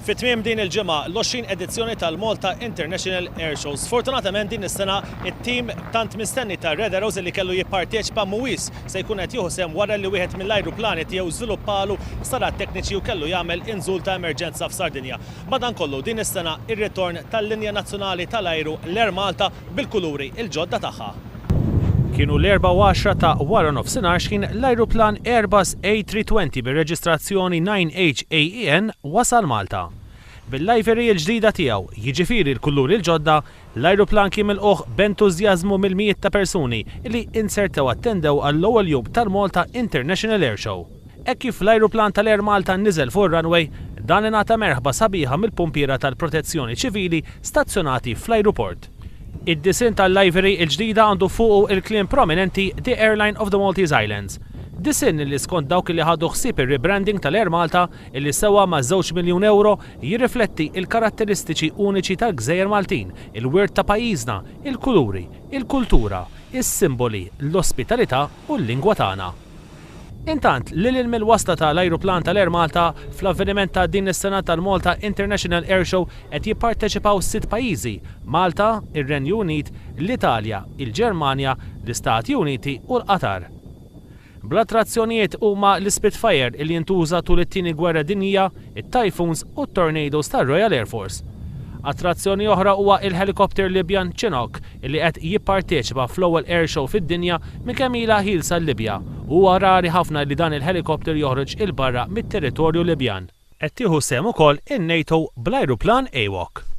Fit-tmiem din il-ġimgħa l-20 edizzjoni tal-Malta International Airshow. Sfortunatament din is-sena it-tim tant mistenni tar-Red Arrows li kellu jipparteċipa mhuwiex se jkun qed jieħu sehem wara li wieħed mill-ajruplani tiegħu żviluppalu sarat tekniċi u kellu jagħmel inżul ta' emerġenza f'Sardinja. Madankollu din is-sena ir-ritorn tal-linja nazzjonali tal-ajru l-airmalta bil-kuluri il-ġodda tagħha. Kienu l-4 ta' wara nofsinhar x'kien l-Ajruplan Airbus A320 bir-reġistrazzjoni 9HAEN wasal Malta. Bil-livery l-ġdida tiegħu, jiġifieri l-kulluri l-ġodda, l-Ajruplan kien milquh b'entużjażmu mill-mijiet ta' persuni li insertew attendew għall-ewwel jum tal-Malta International Airshow. Hekk kif l-Ajruplan tal-Airmalta niżel fuq ir-runway, dan ingħata merħba sabiħa mill-pumpiera tal-Protezzjoni Ċivili stazzjonati fl-ajruport. Id-disin tal-livery l-ġdida għandu fuqu il-kliem prominenti The Airline of the Maltese Islands. Disin li skont dawk li ħadu ħsieb ir-rebranding tal-Airmalta illi sewa ma' €2 miljun jirrifletti il-karatteristiċi uniċi tal-Gżejjer Maltin, il-wirt ta' pajjiżna, il-kuluri, il-kultura, is-simboli, l-ospitalità u l-lingwa tagħna. Intant, lil mill-wasta tal-Ajruplan tal-Airmalta fl-avveniment ta' din is-sena tal-Malta International Airshow qed jipparteċipaw 6 pajjiżi: Malta, ir-Renju Unit, l-Italja, il-Ġermanja, l-Istati Uniti u l-Qatar. Bl-attrazzjonijiet huma l-Spitfire li jintuża tul it-tieni gwerra dinjija, it-Typhoons u t-Tornadoes tar-Royal Air Force. Attrazzjoni oħra huwa il-helikopter Libjan Chinook li qed jipparteċipa fl-ewwel airshow fid-dinja minn ilha ħielsa l-Libja. Huwa rari ħafna li dan il-helikopter joħroġ il barra mit-territorju Libjan. Qed tieħu sehem ukoll in-NATO bl-Ajruplan AWOC.